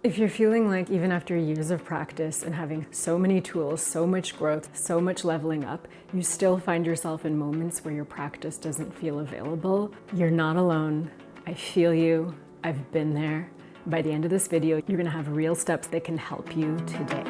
If you're feeling like even after years of practice and having so many tools, so much growth, so much leveling up, you still find yourself in moments where your practice doesn't feel available, you're not alone. I feel you. I've been there. By the end of this video, you're gonna have real steps that can help you today.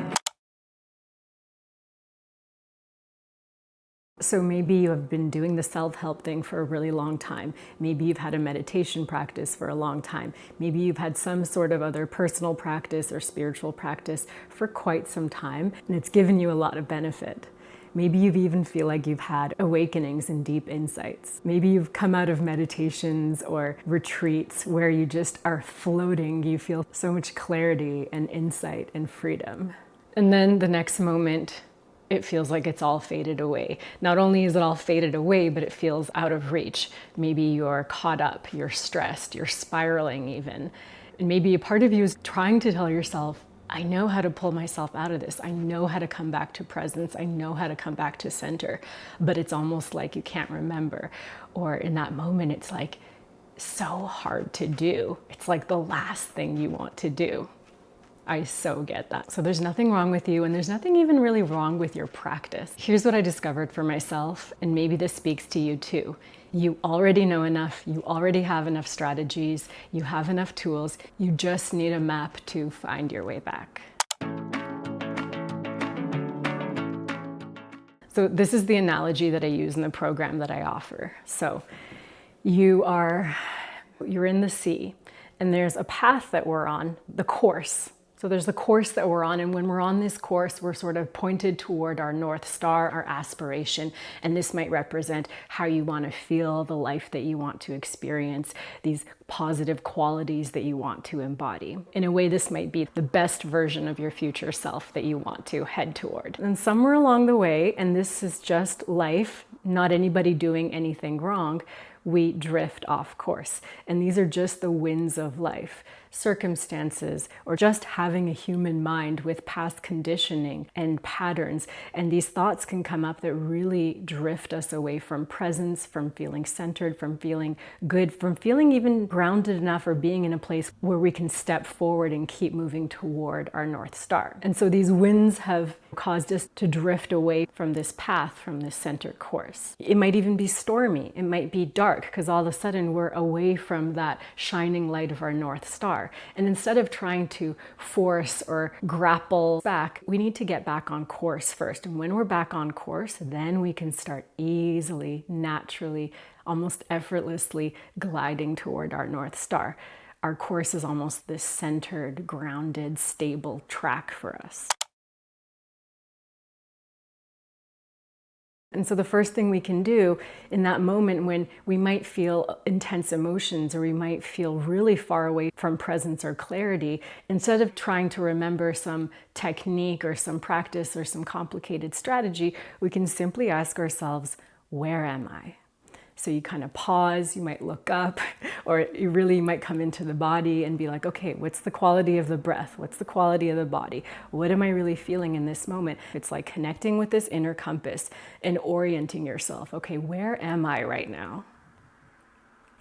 So maybe you have been doing the self-help thing for a really long time. Maybe you've had a meditation practice for a long time. Maybe you've had some sort of other personal practice or spiritual practice for quite some time, and it's given you a lot of benefit. Maybe you even feel like you've had awakenings and deep insights. Maybe you've come out of meditations or retreats where you just are floating. You feel so much clarity and insight and freedom. And then the next moment, it feels like it's all faded away. Not only is it all faded away, but it feels out of reach. Maybe you're caught up, you're stressed, you're spiraling even. And maybe a part of you is trying to tell yourself, I know how to pull myself out of this. I know how to come back to presence. I know how to come back to center. But it's almost like you can't remember. Or in that moment, it's like so hard to do. It's like the last thing you want to do. I so get that. So there's nothing wrong with you, and there's nothing even really wrong with your practice. Here's what I discovered for myself, and maybe this speaks to you too. You already know enough, you already have enough strategies, you have enough tools, you just need a map to find your way back. So this is the analogy that I use in the program that I offer. So you're in the sea, and there's a path that we're on, the course. So there's the course that we're on, and when we're on this course, we're sort of pointed toward our North Star, our aspiration, and this might represent how you want to feel, the life that you want to experience, these positive qualities that you want to embody. In a way, this might be the best version of your future self that you want to head toward. And somewhere along the way, and this is just life, not anybody doing anything wrong, we drift off course. And these are just the winds of life, circumstances, or just having a human mind with past conditioning and patterns. And these thoughts can come up that really drift us away from presence, from feeling centered, from feeling good, from feeling even grounded enough or being in a place where we can step forward and keep moving toward our North Star. And so these winds have caused us to drift away from this path, from this centered course. It might even be stormy. It might be dark, because all of a sudden we're away from that shining light of our North Star. And instead of trying to force or grapple back, we need to get back on course first. And when we're back on course, then we can start easily, naturally, almost effortlessly gliding toward our North Star. Our course is almost this centered, grounded, stable track for us. And so the first thing we can do in that moment when we might feel intense emotions or we might feel really far away from presence or clarity, instead of trying to remember some technique or some practice or some complicated strategy, we can simply ask ourselves, where am I? So you kind of pause, you might look up, or you really might come into the body and be like, okay, what's the quality of the breath? What's the quality of the body? What am I really feeling in this moment? It's like connecting with this inner compass and orienting yourself. Okay, where am I right now?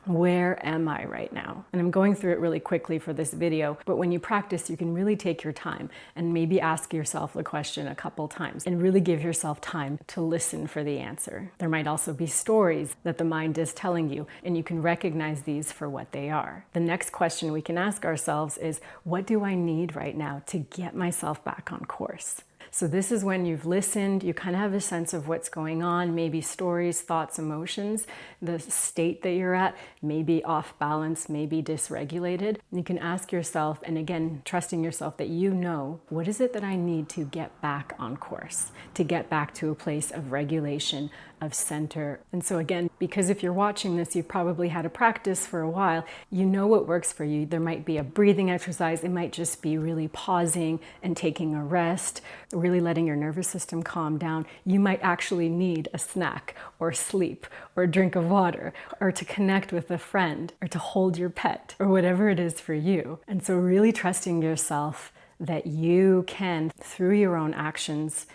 Where am I right now? And I'm going through it really quickly for this video, but when you practice, you can really take your time and maybe ask yourself the question a couple times and really give yourself time to listen for the answer. There might also be stories that the mind is telling you, and you can recognize these for what they are. The next question we can ask ourselves is, what do I need right now to get myself back on course? So this is when you've listened, you kind of have a sense of what's going on, maybe stories, thoughts, emotions, the state that you're at, maybe off balance, maybe dysregulated. You can ask yourself, and again, trusting yourself that you know, what is it that I need to get back on course, to get back to a place of regulation, of center. And so again, because if you're watching this, you've probably had a practice for a while, you know what works for you. There might be a breathing exercise. It might just be really pausing and taking a rest, really letting your nervous system calm down. You might actually need a snack or sleep or a drink of water or to connect with a friend or to hold your pet or whatever it is for you. And so really trusting yourself that you can, through your own actions,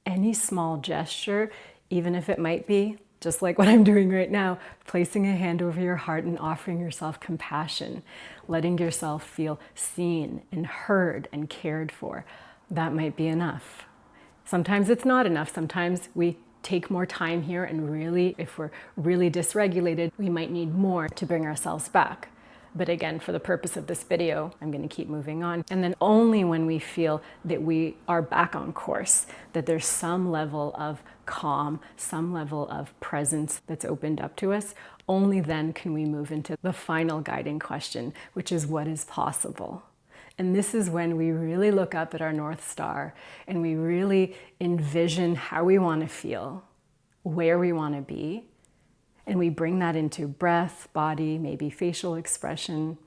any small gesture, even if it might be just like what I'm doing right now, placing a hand over your heart and offering yourself compassion, letting yourself feel seen and heard and cared for. That might be enough. Sometimes it's not enough. Sometimes we take more time here, and really, if we're really dysregulated, we might need more to bring ourselves back. But again, for the purpose of this video, I'm going to keep moving on. And then only when we feel that we are back on course, that there's some level of calm, some level of presence that's opened up to us, only then can we move into the final guiding question, which is what is possible. And this is when we really look up at our North Star and we really envision how we want to feel, where we want to be, and we bring that into breath, body, maybe facial expression.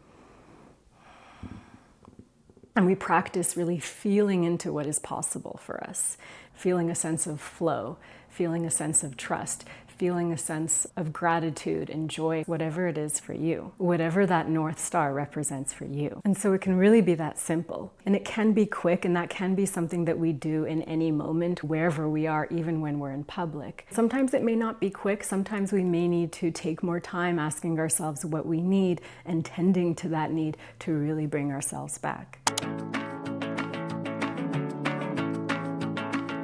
And we practice really feeling into what is possible for us, feeling a sense of flow, feeling a sense of trust, feeling a sense of gratitude and joy, whatever it is for you, whatever that North Star represents for you. And so it can really be that simple. And it can be quick, and that can be something that we do in any moment, wherever we are, even when we're in public. Sometimes it may not be quick. Sometimes we may need to take more time asking ourselves what we need and tending to that need to really bring ourselves back.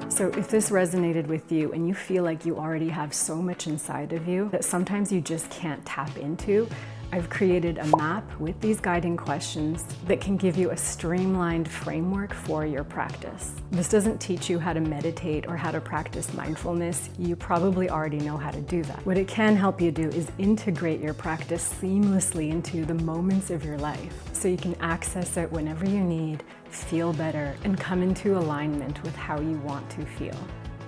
So if this resonated with you and you feel like you already have so much inside of you that sometimes you just can't tap into, I've created a map with these guiding questions that can give you a streamlined framework for your practice. This doesn't teach you how to meditate or how to practice mindfulness. You probably already know how to do that. What it can help you do is integrate your practice seamlessly into the moments of your life so you can access it whenever you need, feel better, and come into alignment with how you want to feel.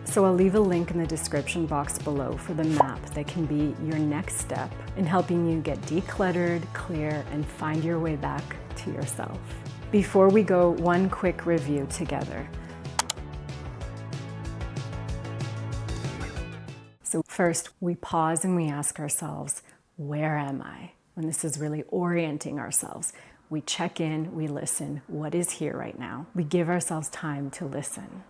So I'll leave a link in the description box below for the map that can be your next step in helping you get decluttered, clear, and find your way back to yourself. Before we go, one quick review together. So first, we pause and we ask ourselves, where am I? When this is really orienting ourselves. We check in, we listen. What is here right now? We give ourselves time to listen.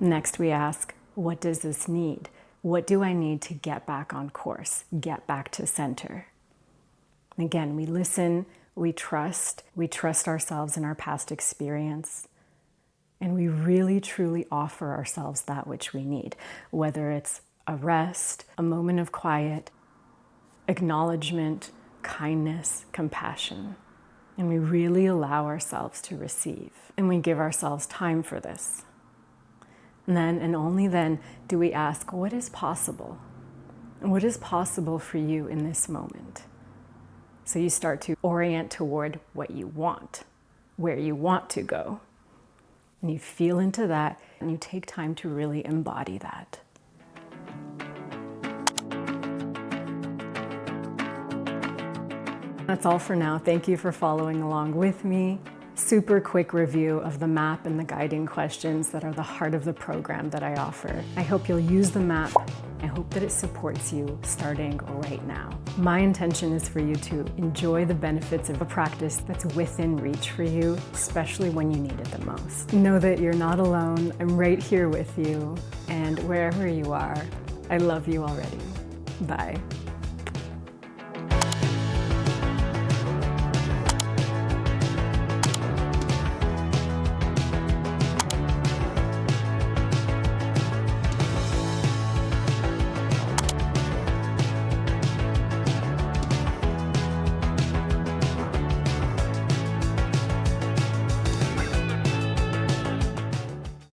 Next, we ask, what does this need? What do I need to get back on course, get back to center? Again, we listen, we trust ourselves in our past experience, and we really truly offer ourselves that which we need, whether it's a rest, a moment of quiet, acknowledgement, kindness, compassion. And we really allow ourselves to receive, and we give ourselves time for this. And then, and only then, do we ask, what is possible? And what is possible for you in this moment? So you start to orient toward what you want, where you want to go. And you feel into that, and you take time to really embody that. That's all for now. Thank you for following along with me. Super quick review of the map and the guiding questions that are the heart of the program that I offer. I hope you'll use the map. I hope that it supports you starting right now. My intention is for you to enjoy the benefits of a practice that's within reach for you, especially when you need it the most. Know that you're not alone. I'm right here with you. And wherever you are, I love you already. Bye.